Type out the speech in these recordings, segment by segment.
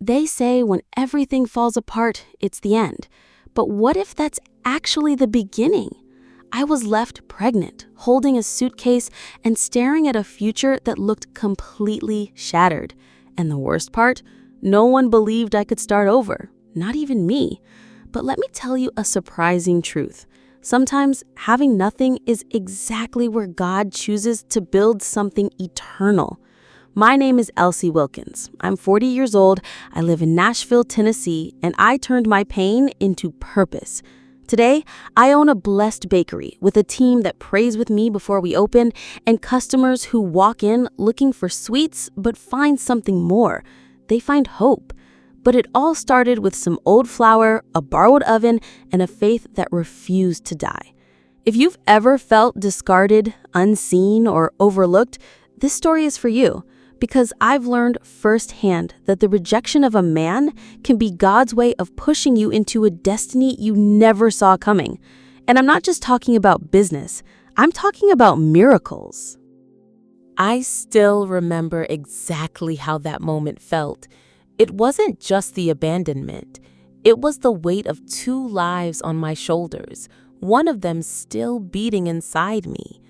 They say when everything falls apart, it's the end. But what if that's actually the beginning? I was left pregnant, holding a suitcase and staring at a future that looked completely shattered. And the worst part, no one believed I could start over, not even me. But let me tell you a surprising truth. Sometimes having nothing is exactly where God chooses to build something eternal. My name is Elsie Wilkins. I'm 40 years old, I live in Nashville, Tennessee, and I turned my pain into purpose. Today, I own a blessed bakery with a team that prays with me before we open and customers who walk in looking for sweets but find something more. They find hope. But it all started with some old flour, a borrowed oven, and a faith that refused to die. If you've ever felt discarded, unseen, or overlooked, this story is for you. Because I've learned firsthand that the rejection of a man can be God's way of pushing you into a destiny you never saw coming. And I'm not just talking about business, I'm talking about miracles. I still remember exactly how that moment felt. It wasn't just the abandonment. It was the weight of 2 lives on my shoulders, one of them still beating inside me.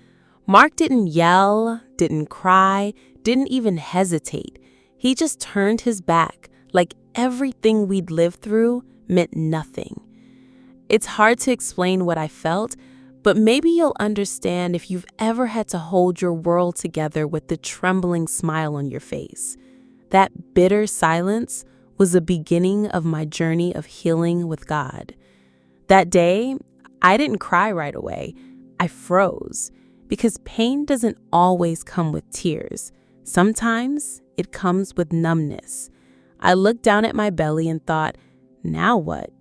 Mark didn't yell, didn't cry, didn't even hesitate. He just turned his back, like everything we'd lived through meant nothing. It's hard to explain what I felt, but maybe you'll understand if you've ever had to hold your world together with the trembling smile on your face. That bitter silence was the beginning of my journey of healing with God. That day, I didn't cry right away. I froze. Because pain doesn't always come with tears. Sometimes it comes with numbness. I looked down at my belly and thought, now what?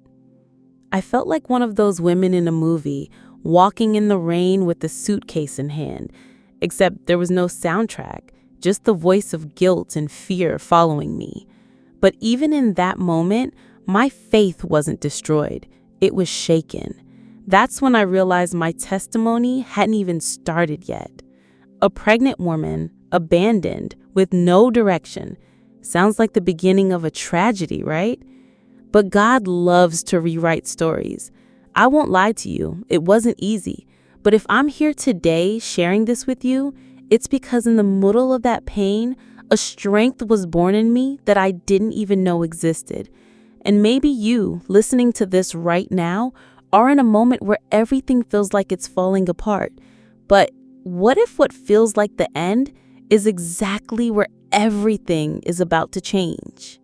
I felt like one of those women in a movie, walking in the rain with a suitcase in hand, except there was no soundtrack, just the voice of guilt and fear following me. But even in that moment, my faith wasn't destroyed. It was shaken. That's when I realized my testimony hadn't even started yet. A pregnant woman, abandoned, with no direction. Sounds like the beginning of a tragedy, right? But God loves to rewrite stories. I won't lie to you, it wasn't easy. But if I'm here today sharing this with you, it's because in the middle of that pain, a strength was born in me that I didn't even know existed. And maybe you, listening to this right now, are in a moment where everything feels like it's falling apart. But what if what feels like the end is exactly where everything is about to change?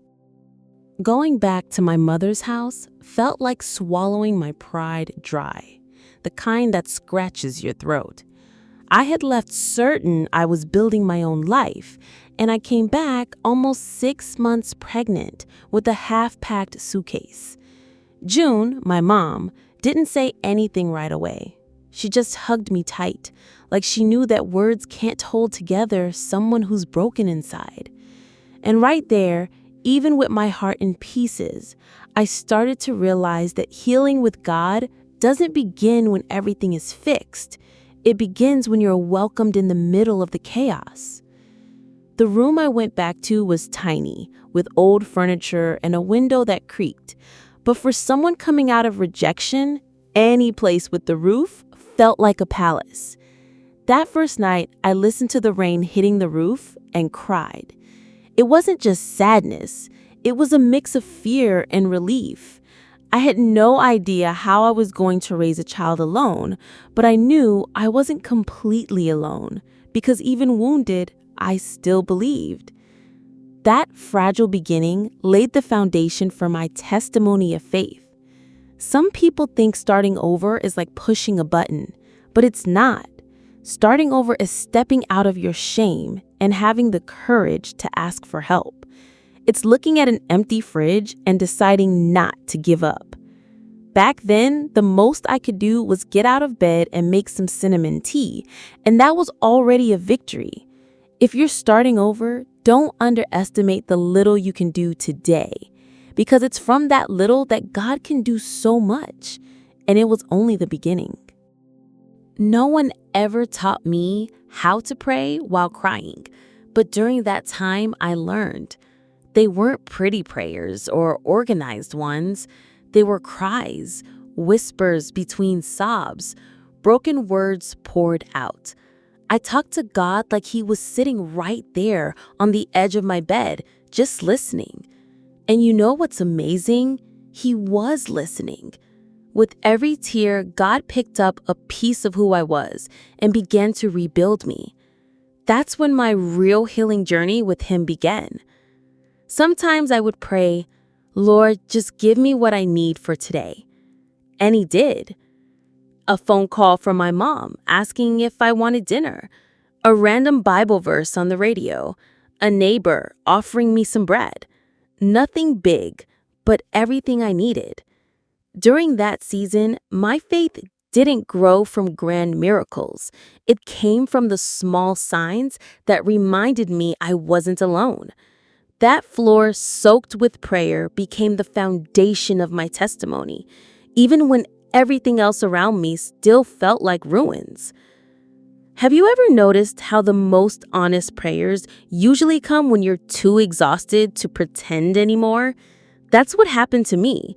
Going back to my mother's house felt like swallowing my pride dry, the kind that scratches your throat. I had left certain I was building my own life, and I came back almost 6 months pregnant with a half-packed suitcase. June, my mom, didn't say anything right away. She just hugged me tight, like she knew that words can't hold together someone who's broken inside. And right there, even with my heart in pieces, I started to realize that healing with God doesn't begin when everything is fixed. It begins when you're welcomed in the middle of the chaos. The room I went back to was tiny, with old furniture and a window that creaked. But for someone coming out of rejection, any place with the roof felt like a palace. That first night, I listened to the rain hitting the roof and cried. It wasn't just sadness. It was a mix of fear and relief. I had no idea how I was going to raise a child alone, but I knew I wasn't completely alone because even wounded, I still believed. That fragile beginning laid the foundation for my testimony of faith. Some people think starting over is like pushing a button, but it's not. Starting over is stepping out of your shame and having the courage to ask for help. It's looking at an empty fridge and deciding not to give up. Back then, the most I could do was get out of bed and make some cinnamon tea, and that was already a victory. If you're starting over, don't underestimate the little you can do today, because it's from that little that God can do so much, and it was only the beginning. No one ever taught me how to pray while crying, but during that time I learned. They weren't pretty prayers or organized ones. They were cries, whispers between sobs, broken words poured out. I talked to God like He was sitting right there on the edge of my bed, just listening. And you know what's amazing? He was listening. With every tear, God picked up a piece of who I was and began to rebuild me. That's when my real healing journey with Him began. Sometimes I would pray, Lord, just give me what I need for today. And He did. A phone call from my mom asking if I wanted dinner, a random Bible verse on the radio, a neighbor offering me some bread. Nothing big, but everything I needed. During that season, my faith didn't grow from grand miracles. It came from the small signs that reminded me I wasn't alone. That floor soaked with prayer became the foundation of my testimony, even when everything else around me still felt like ruins. Have you ever noticed how the most honest prayers usually come when you're too exhausted to pretend anymore? That's what happened to me.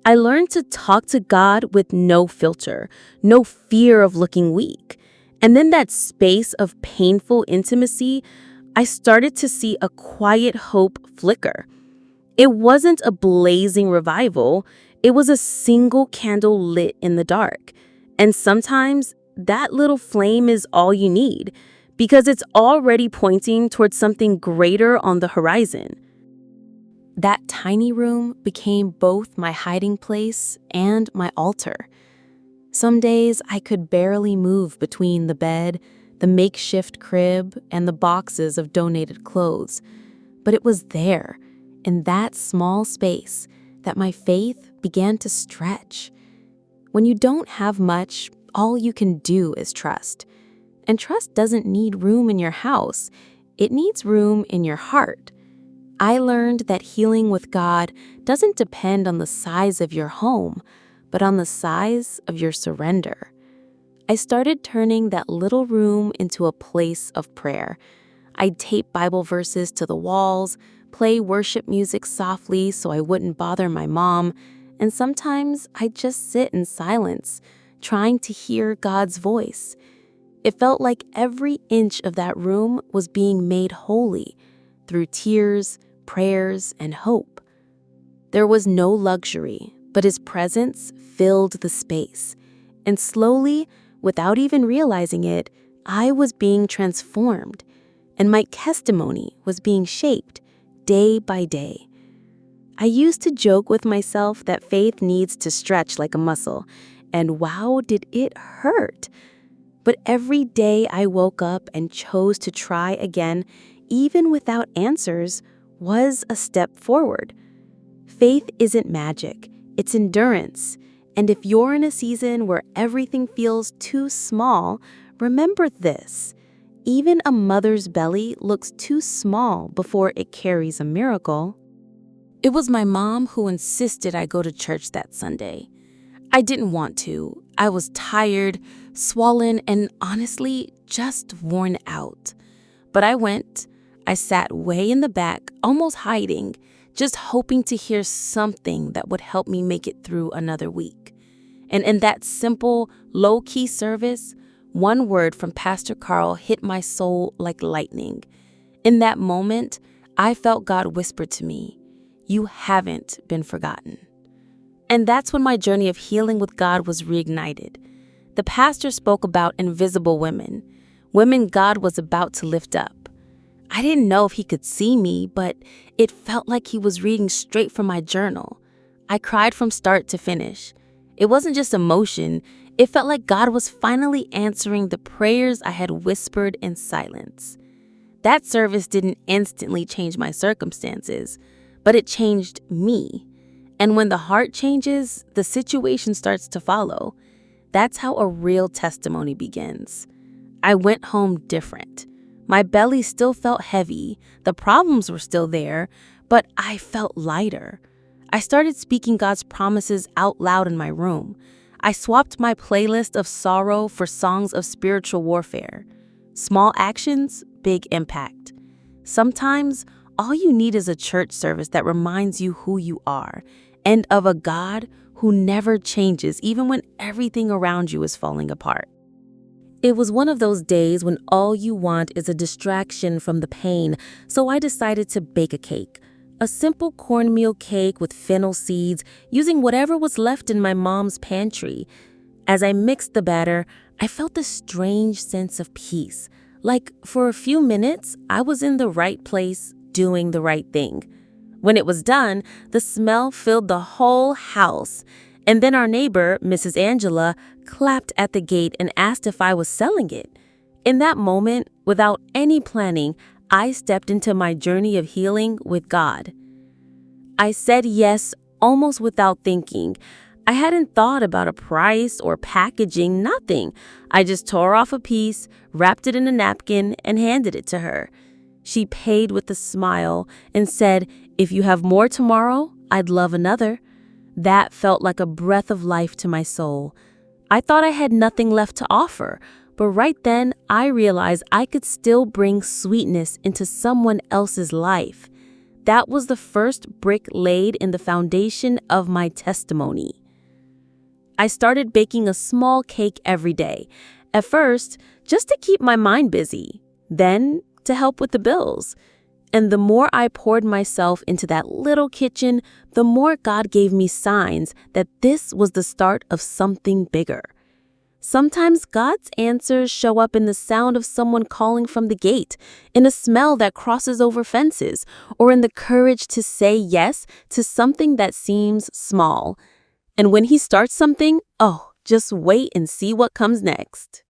I learned to talk to God with no filter, no fear of looking weak. And then that space of painful intimacy, I started to see a quiet hope flicker. It wasn't a blazing revival. It was a single candle lit in the dark. And sometimes that little flame is all you need because it's already pointing towards something greater on the horizon. That tiny room became both my hiding place and my altar. Some days I could barely move between the bed, the makeshift crib, and the boxes of donated clothes. But it was there, in that small space, that my faith began to stretch. When you don't have much, all you can do is trust. And trust doesn't need room in your house. It needs room in your heart. I learned that healing with God doesn't depend on the size of your home, but on the size of your surrender. I started turning that little room into a place of prayer. I'd tape Bible verses to the walls, play worship music softly so I wouldn't bother my mom, and sometimes I'd just sit in silence, trying to hear God's voice. It felt like every inch of that room was being made holy through tears, prayers, and hope. There was no luxury, but His presence filled the space. And slowly, without even realizing it, I was being transformed, and my testimony was being shaped day by day. I used to joke with myself that faith needs to stretch like a muscle, and wow, did it hurt. But every day I woke up and chose to try again, even without answers, was a step forward. Faith isn't magic, it's endurance. And if you're in a season where everything feels too small, remember this. Even a mother's belly looks too small before it carries a miracle. It was my mom who insisted I go to church that Sunday. I didn't want to. I was tired, swollen, and honestly, just worn out. But I went. I sat way in the back, almost hiding, just hoping to hear something that would help me make it through another week. And in that simple, low-key service, one word from Pastor Carl hit my soul like lightning. In that moment, I felt God whisper to me, "You haven't been forgotten." And that's when my journey of healing with God was reignited. The pastor spoke about invisible women, women God was about to lift up. I didn't know if he could see me, but it felt like he was reading straight from my journal. I cried from start to finish. It wasn't just emotion. It felt like God was finally answering the prayers I had whispered in silence. That service didn't instantly change my circumstances, but it changed me. And when the heart changes, the situation starts to follow. That's how a real testimony begins. I went home different. My belly still felt heavy, the problems were still there, but I felt lighter. I started speaking God's promises out loud in my room. I swapped my playlist of sorrow for songs of spiritual warfare. Small actions, big impact. Sometimes all you need is a church service that reminds you who you are and of a God who never changes even when everything around you is falling apart. It was one of those days when all you want is a distraction from the pain, so I decided to bake a cake. A simple cornmeal cake with fennel seeds, using whatever was left in my mom's pantry. As I mixed the batter, I felt a strange sense of peace. Like for a few minutes, I was in the right place, doing the right thing. When it was done, the smell filled the whole house. And then our neighbor, Mrs. Angela, clapped at the gate and asked if I was selling it. In that moment, without any planning, I stepped into my journey of healing with God. I said yes almost without thinking. I hadn't thought about a price or packaging, nothing. I just tore off a piece, wrapped it in a napkin, and handed it to her. She paid with a smile and said, "If you have more tomorrow, I'd love another." That felt like a breath of life to my soul. I thought I had nothing left to offer, but right then I realized I could still bring sweetness into someone else's life. That was the first brick laid in the foundation of my testimony. I started baking a small cake every day. At first, just to keep my mind busy. Then, to help with the bills. And the more I poured myself into that little kitchen, the more God gave me signs that this was the start of something bigger. Sometimes God's answers show up in the sound of someone calling from the gate, in a smell that crosses over fences, or in the courage to say yes to something that seems small. And when He starts something, just wait and see what comes next.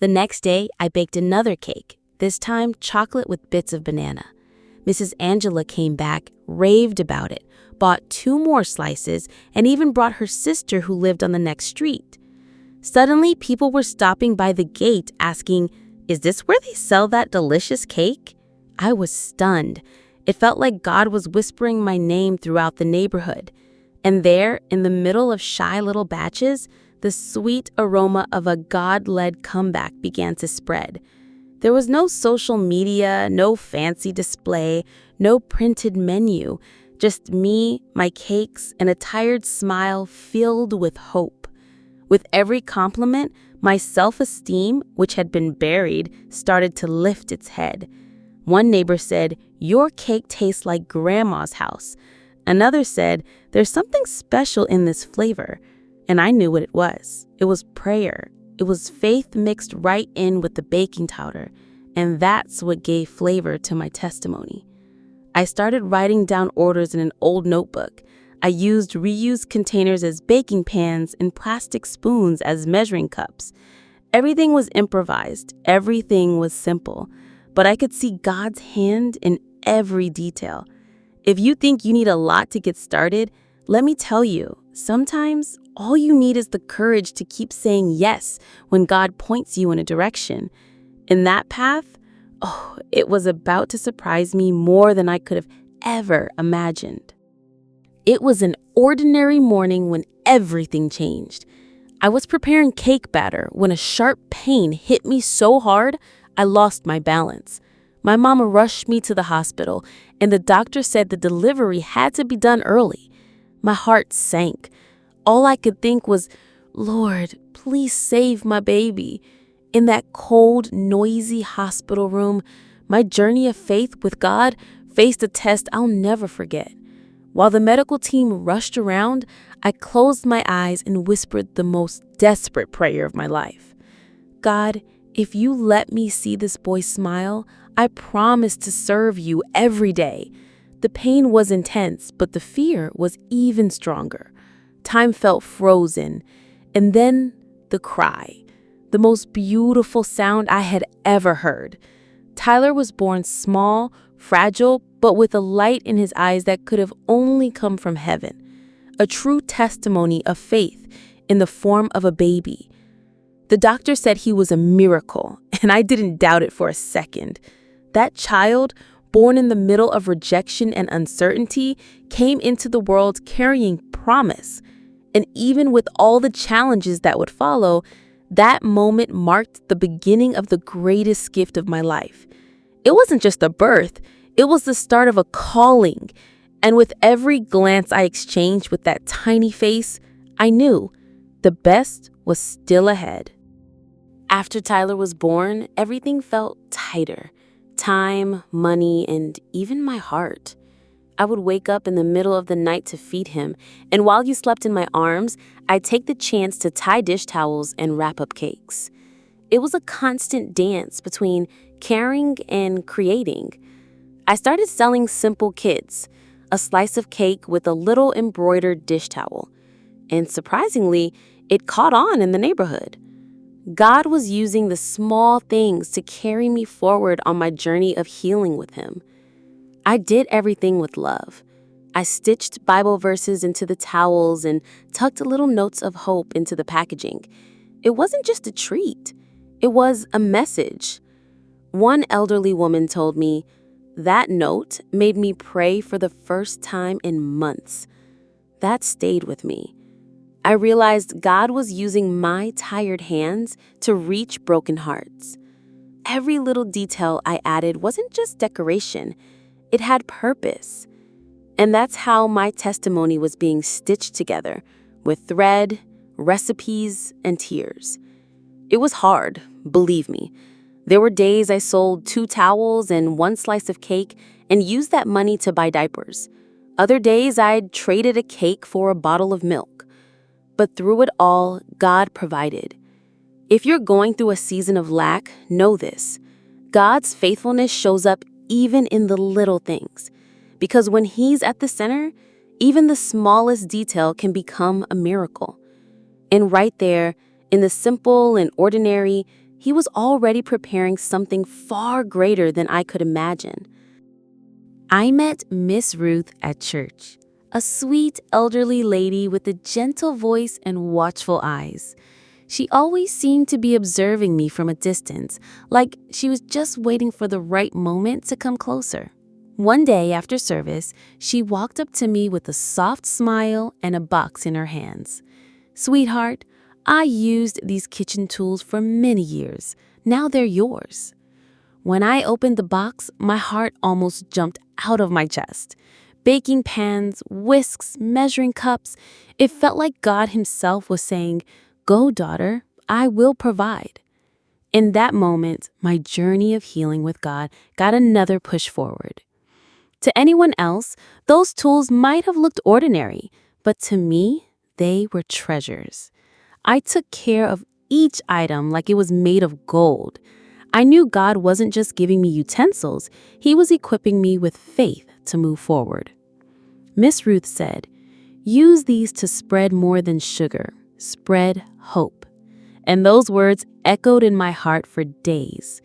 The next day, I baked another cake, this time chocolate with bits of banana. Mrs. Angela came back, raved about it, bought 2 more slices, and even brought her sister who lived on the next street. Suddenly, people were stopping by the gate asking, "Is this where they sell that delicious cake?" I was stunned. It felt like God was whispering my name throughout the neighborhood. And there, in the middle of shy little batches, the sweet aroma of a God-led comeback began to spread. There was no social media, no fancy display, no printed menu, just me, my cakes, and a tired smile filled with hope. With every compliment, my self-esteem, which had been buried, started to lift its head. One neighbor said, "Your cake tastes like Grandma's house." Another said, "There's something special in this flavor." And I knew what it was. It was prayer. It was faith mixed right in with the baking powder. And that's what gave flavor to my testimony. I started writing down orders in an old notebook. I used reused containers as baking pans and plastic spoons as measuring cups. Everything was improvised. Everything was simple. But I could see God's hand in every detail. If you think you need a lot to get started, let me tell you, sometimes all you need is the courage to keep saying yes when God points you in a direction. In that path, it was about to surprise me more than I could have ever imagined. It was an ordinary morning when everything changed. I was preparing cake batter when a sharp pain hit me so hard, I lost my balance. My mama rushed me to the hospital, and the doctor said the delivery had to be done early. My heart sank. All I could think was, "Lord, please save my baby." In that cold, noisy hospital room, my journey of faith with God faced a test I'll never forget. While the medical team rushed around, I closed my eyes and whispered the most desperate prayer of my life. "God, if you let me see this boy smile, I promise to serve you every day." The pain was intense, but the fear was even stronger. Time felt frozen. And then the cry, the most beautiful sound I had ever heard. Tyler was born small, fragile, but with a light in his eyes that could have only come from heaven. A true testimony of faith in the form of a baby. The doctor said he was a miracle, and I didn't doubt it for a second. That child, born in the middle of rejection and uncertainty, came into the world carrying promise. And even with all the challenges that would follow, that moment marked the beginning of the greatest gift of my life. It wasn't just a birth, It was the start of a calling. And with every glance I exchanged with that tiny face, I knew the best was still ahead. After Tyler was born, everything felt tighter. Time, money, and even my heart. I would wake up in the middle of the night to feed him, and while he slept in my arms, I'd take the chance to tie dish towels and wrap up cakes. It was a constant dance between caring and creating. I started selling simple kits, a slice of cake with a little embroidered dish towel. And surprisingly, it caught on in the neighborhood. God was using the small things to carry me forward on my journey of healing with him. I did everything with love. I stitched Bible verses into the towels and tucked little notes of hope into the packaging. It wasn't just a treat. It was a message. One elderly woman told me, "That note made me pray for the first time in months." That stayed with me. I realized God was using my tired hands to reach broken hearts. Every little detail I added wasn't just decoration, it had purpose. And that's how my testimony was being stitched together, with thread, recipes, and tears. It was hard, believe me. There were days I sold 2 towels and 1 slice of cake and used that money to buy diapers. Other days I'd traded a cake for a bottle of milk. But through it all, God provided. If you're going through a season of lack, know this. God's faithfulness shows up even in the little things. Because when He's at the center, even the smallest detail can become a miracle. And right there, in the simple and ordinary, He was already preparing something far greater than I could imagine. I met Miss Ruth at church. A sweet, elderly lady with a gentle voice and watchful eyes. She always seemed to be observing me from a distance, like she was just waiting for the right moment to come closer. One day after service, she walked up to me with a soft smile and a box in her hands. "Sweetheart, I used these kitchen tools for many years. Now they're yours." When I opened the box, my heart almost jumped out of my chest. Baking pans, whisks, measuring cups. It felt like God Himself was saying, "Go, daughter, I will provide." In that moment, my journey of healing with God got another push forward. To anyone else, those tools might have looked ordinary, but to me, they were treasures. I took care of each item like it was made of gold. I knew God wasn't just giving me utensils, He was equipping me with faith to move forward. Miss Ruth said, "Use these to spread more than sugar, spread hope." And those words echoed in my heart for days.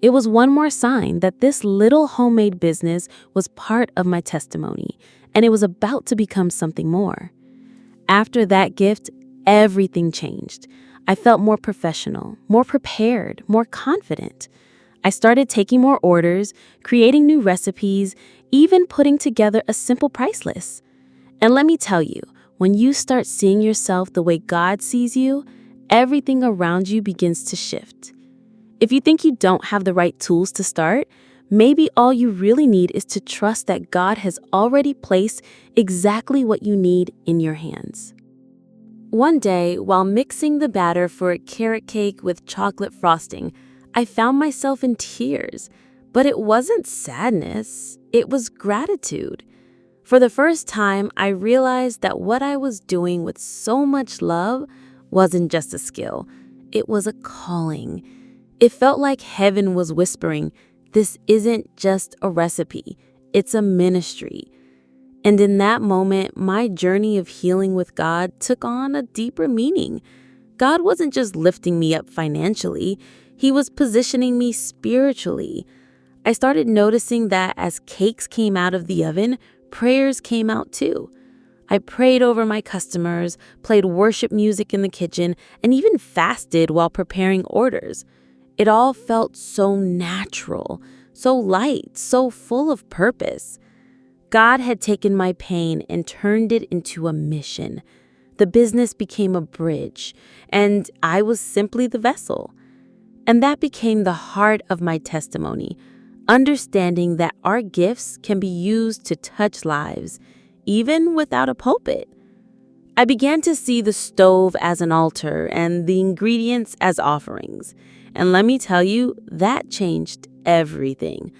It was one more sign that this little homemade business was part of my testimony, and it was about to become something more. After that gift, everything changed. I felt more professional, more prepared, more confident. I started taking more orders, creating new recipes, even putting together a simple price list. And let me tell you, when you start seeing yourself the way God sees you, everything around you begins to shift. If you think you don't have the right tools to start, maybe all you really need is to trust that God has already placed exactly what you need in your hands. One day, while mixing the batter for a carrot cake with chocolate frosting, I found myself in tears. But it wasn't sadness, it was gratitude. For the first time, I realized that what I was doing with so much love wasn't just a skill, it was a calling. It felt like heaven was whispering, "This isn't just a recipe, it's a ministry." And in that moment, my journey of healing with God took on a deeper meaning. God wasn't just lifting me up financially, He was positioning me spiritually. I started noticing that as cakes came out of the oven, prayers came out too. I prayed over my customers, played worship music in the kitchen, and even fasted while preparing orders. It all felt so natural, so light, so full of purpose. God had taken my pain and turned it into a mission. The business became a bridge, and I was simply the vessel. And that became the heart of my testimony. understanding that our gifts can be used to touch lives, even without a pulpit. I began to see the stove as an altar and the ingredients as offerings. And let me tell you, that changed everything.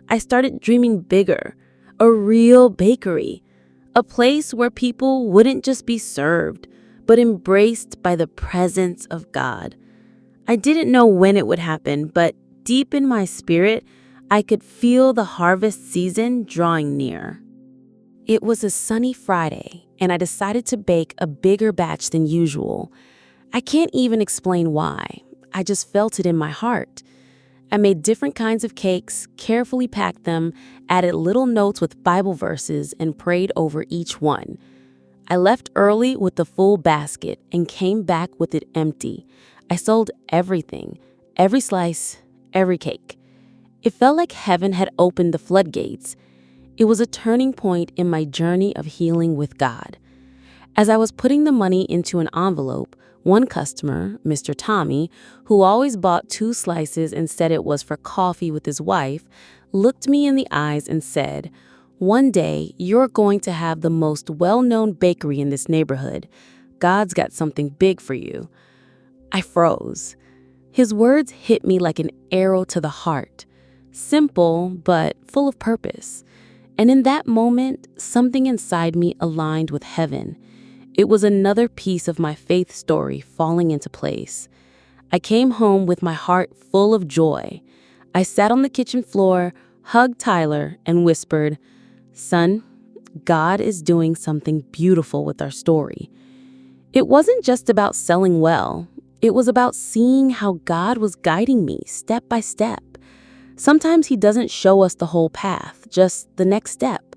I started dreaming bigger, a real bakery, a place where people wouldn't just be served, but embraced by the presence of God. I didn't know when it would happen, but deep in my spirit, I could feel the harvest season drawing near. It was a sunny Friday, and I decided to bake a bigger batch than usual. I can't even explain why. I just felt it in my heart. I made different kinds of cakes, carefully packed them, added little notes with Bible verses, and prayed over each one. I left early with the full basket and came back with it empty. I sold everything, every slice, every cake. It felt like heaven had opened the floodgates. It was a turning point in my journey of healing with God. As I was putting the money into an envelope, one customer, Mr. Tommy, who always bought 2 slices and said it was for coffee with his wife, looked me in the eyes and said, "One day, you're going to have the most well-known bakery in this neighborhood. God's got something big for you." I froze. His words hit me like an arrow to the heart. Simple, but full of purpose. And in that moment, something inside me aligned with heaven. It was another piece of my faith story falling into place. I came home with my heart full of joy. I sat on the kitchen floor, hugged Tyler, and whispered, "Son, God is doing something beautiful with our story." It wasn't just about selling well. It was about seeing how God was guiding me step by step. Sometimes He doesn't show us the whole path, just the next step.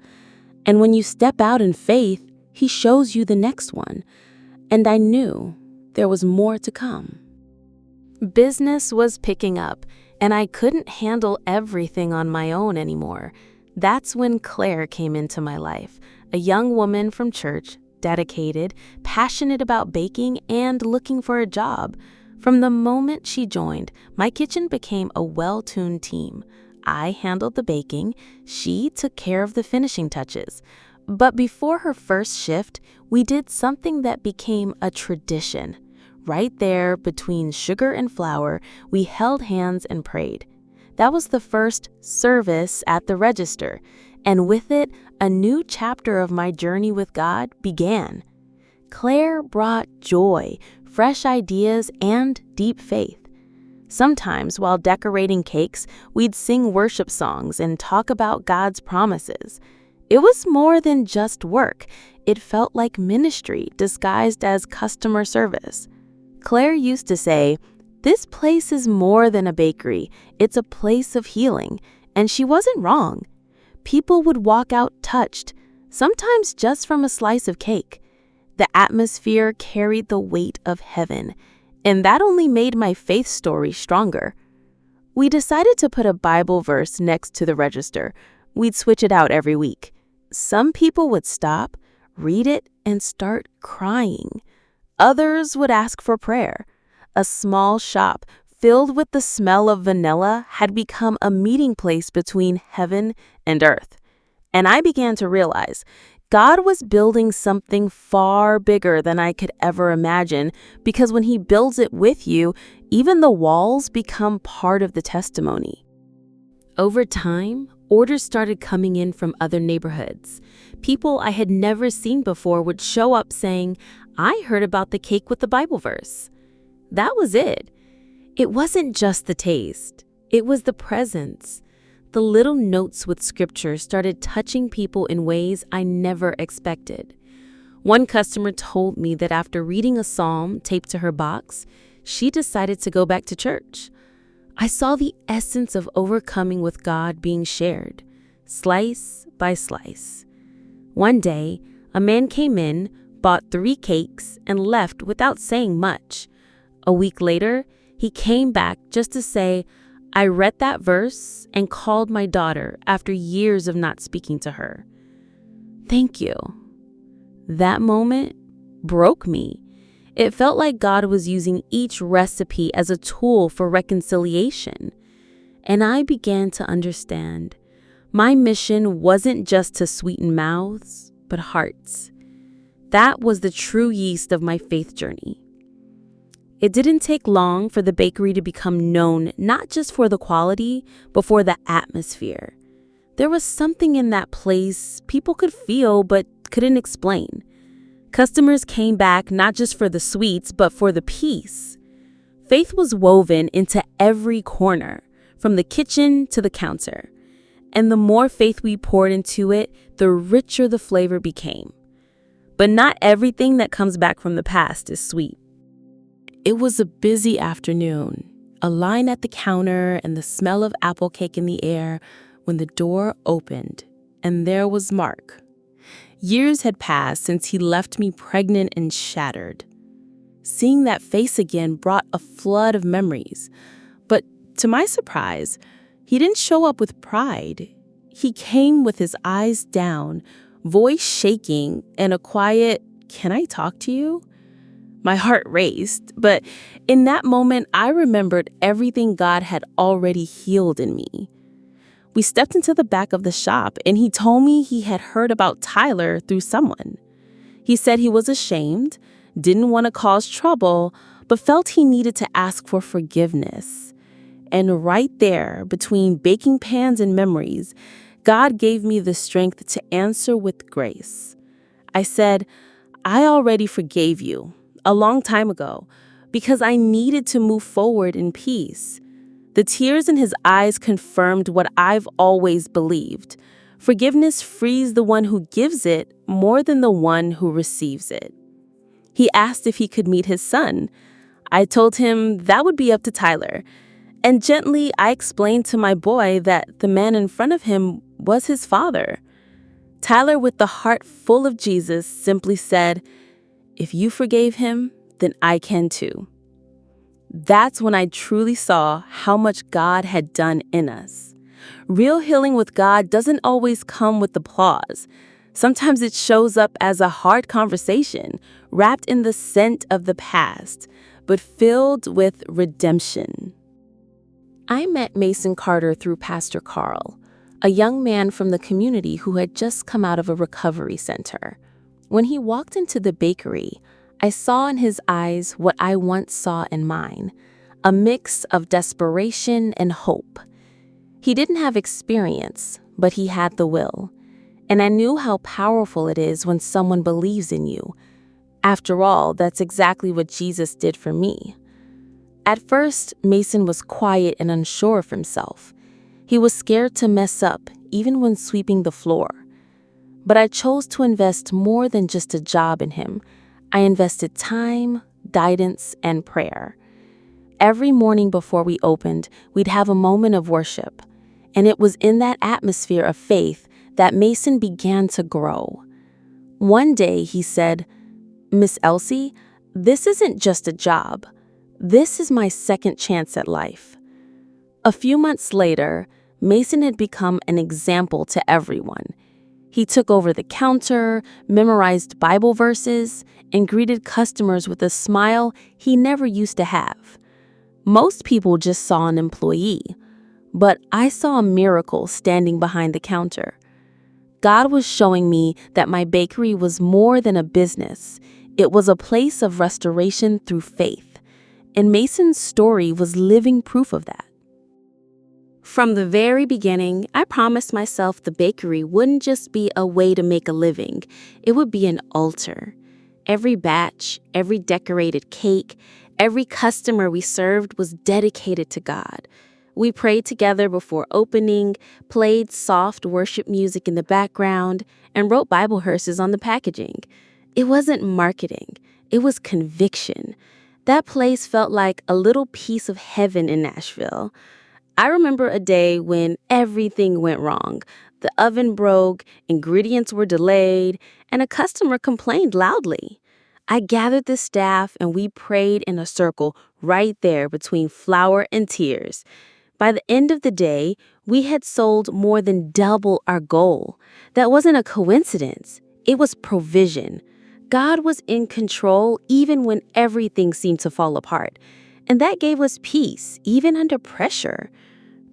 And when you step out in faith, He shows you the next one. And I knew there was more to come. Business was picking up, and I couldn't handle everything on my own anymore. That's when Claire came into my life, a young woman from church, dedicated, passionate about baking, and looking for a job. From the moment she joined, my kitchen became a well-tuned team. I handled the baking, she took care of the finishing touches. But before her first shift, we did something that became a tradition. Right there between sugar and flour, we held hands and prayed. That was the first service at the register, and with it, a new chapter of my journey with God began. Claire brought joy, fresh ideas, and deep faith. Sometimes, while decorating cakes, we'd sing worship songs and talk about God's promises. It was more than just work. It felt like ministry disguised as customer service. Claire used to say, "This place is more than a bakery. It's a place of healing." And she wasn't wrong. People would walk out touched, sometimes just from a slice of cake. The atmosphere carried the weight of heaven, and that only made my faith story stronger. We decided to put a Bible verse next to the register. We'd switch it out every week. Some people would stop, read it, and start crying. Others would ask for prayer. A small shop filled with the smell of vanilla had become a meeting place between heaven and earth. And I began to realize God was building something far bigger than I could ever imagine, because when He builds it with you, even the walls become part of the testimony. Over time, orders started coming in from other neighborhoods. People I had never seen before would show up saying, "I heard about the cake with the Bible verse." That was it. It wasn't just the taste. It was the presence. The little notes with scripture started touching people in ways I never expected. One customer told me that after reading a psalm taped to her box, she decided to go back to church. I saw the essence of overcoming with God being shared, slice by slice. One day, a man came in, bought 3 cakes, and left without saying much. A week later, he came back just to say, "I read that verse and called my daughter after years of not speaking to her." Thank you. That moment broke me. It felt like God was using each recipe as a tool for reconciliation. and I began to understand. My mission wasn't just to sweeten mouths, but hearts. That was the true yeast of my faith journey. It didn't take long for the bakery to become known not just for the quality, but for the atmosphere. There was something in that place people could feel but couldn't explain. Customers came back not just for the sweets, but for the peace. Faith was woven into every corner, from the kitchen to the counter. And the more faith we poured into it, the richer the flavor became. But not everything that comes back from the past is sweet. It was a busy afternoon, a line at the counter and the smell of apple cake in the air when the door opened, and there was Mark. Years had passed since he left me pregnant and shattered. Seeing that face again brought a flood of memories. But to my surprise, he didn't show up with pride. He came with his eyes down, voice shaking, and a quiet, "Can I talk to you?" My heart raced, but in that moment, I remembered everything God had already healed in me. We stepped into the back of the shop, and he told me he had heard about Tyler through someone. He said he was ashamed, didn't want to cause trouble, but felt he needed to ask for forgiveness. And right there, between baking pans and memories, God gave me the strength to answer with grace. I said, "I already forgave you a long time ago because I needed to move forward in peace." The tears in his eyes confirmed what I've always believed. Forgiveness frees the one who gives it more than the one who receives it. He asked if he could meet his son. I told him that would be up to Tyler. And gently, I explained to my boy that the man in front of him was his father. Tyler, with the heart full of Jesus, simply said, "If you forgave him, then I can too." That's when I truly saw how much God had done in us. Real healing with God doesn't always come with applause. Sometimes it shows up as a hard conversation, wrapped in the scent of the past, but filled with redemption. I met Mason Carter through Pastor Carl, a young man from the community who had just come out of a recovery center. When he walked into the bakery, I saw in his eyes what I once saw in mine, a mix of desperation and hope. He didn't have experience, but he had the will. And I knew how powerful it is when someone believes in you. After all, that's exactly what Jesus did for me. At first, Mason was quiet and unsure of himself. He was scared to mess up, even when sweeping the floor. But I chose to invest more than just a job in him. I invested time, guidance, and prayer. Every morning before we opened, we'd have a moment of worship. And it was in that atmosphere of faith that Mason began to grow. One day he said, "Miss Elsie, this isn't just a job. This is my second chance at life." A few months later, Mason had become an example to everyone. He took over the counter, memorized Bible verses, and greeted customers with a smile he never used to have. Most people just saw an employee, but I saw a miracle standing behind the counter. God was showing me that my bakery was more than a business. It was a place of restoration through faith, and Mason's story was living proof of that. From the very beginning, I promised myself the bakery wouldn't just be a way to make a living. It would be an altar. Every batch, every decorated cake, every customer we served was dedicated to God. We prayed together before opening, played soft worship music in the background, and wrote Bible verses on the packaging. It wasn't marketing. It was conviction. That place felt like a little piece of heaven in Nashville. I remember a day when everything went wrong. The oven broke, ingredients were delayed, and a customer complained loudly. I gathered the staff and we prayed in a circle right there between flour and tears. By the end of the day, we had sold more than double our goal. That wasn't a coincidence. It was provision. God was in control even when everything seemed to fall apart. And that gave us peace, even under pressure.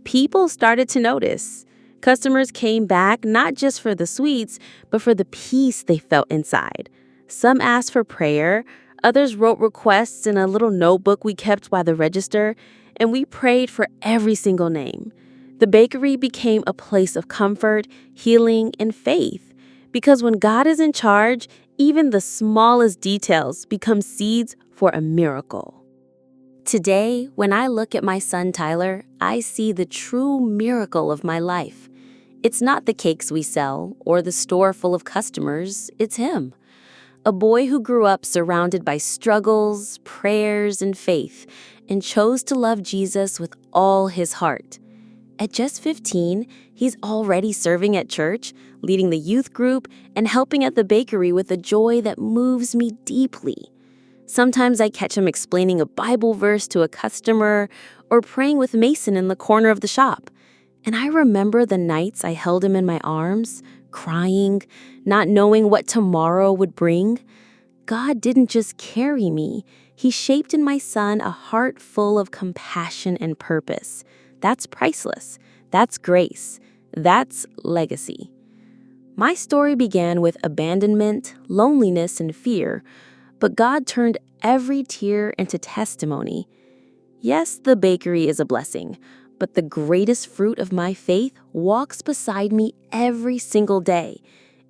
People started to notice. Customers came back not just for the sweets, but for the peace they felt inside. Some asked for prayer, others wrote requests in a little notebook we kept by the register, and we prayed for every single name. The bakery became a place of comfort, healing, and faith. Because when God is in charge, even the smallest details become seeds for a miracle. Today, when I look at my son Tyler, I see the true miracle of my life. It's not the cakes we sell or the store full of customers, it's him. A boy who grew up surrounded by struggles, prayers, and faith, and chose to love Jesus with all his heart. At just 15, he's already serving at church, leading the youth group, and helping at the bakery with a joy that moves me deeply. Sometimes I catch him explaining a Bible verse to a customer or praying with Mason in the corner of the shop. And I remember the nights I held him in my arms, crying, not knowing what tomorrow would bring. God didn't just carry me. He shaped in my son a heart full of compassion and purpose. That's priceless. That's grace. That's legacy. My story began with abandonment, loneliness, and fear, but God turned every tear into testimony. Yes, the bakery is a blessing, but the greatest fruit of my faith walks beside me every single day.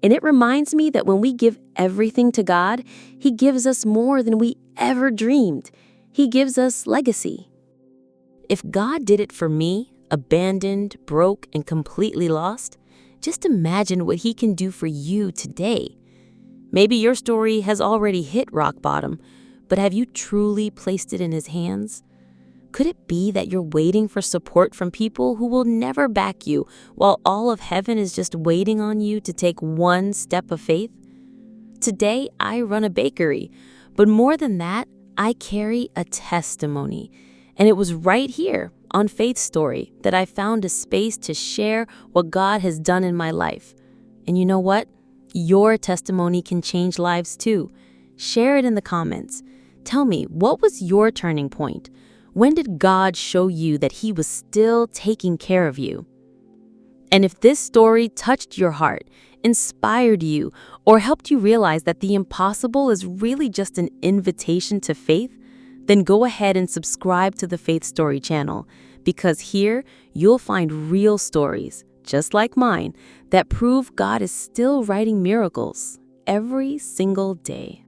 And it reminds me that when we give everything to God, He gives us more than we ever dreamed. He gives us legacy. If God did it for me, abandoned, broke, and completely lost, just imagine what He can do for you today. Maybe your story has already hit rock bottom, but have you truly placed it in His hands? Could it be that you're waiting for support from people who will never back you, while all of heaven is just waiting on you to take one step of faith? Today, I run a bakery, but more than that, I carry a testimony. And it was right here on Faith Story that I found a space to share what God has done in my life. And you know what? Your testimony can change lives too. Share it in the comments. Tell me, what was your turning point? When did God show you that He was still taking care of you? And if this story touched your heart, inspired you, or helped you realize that the impossible is really just an invitation to faith, then go ahead and subscribe to the Faith Story channel, because here you'll find real stories, just like mine, that prove God is still writing miracles every single day.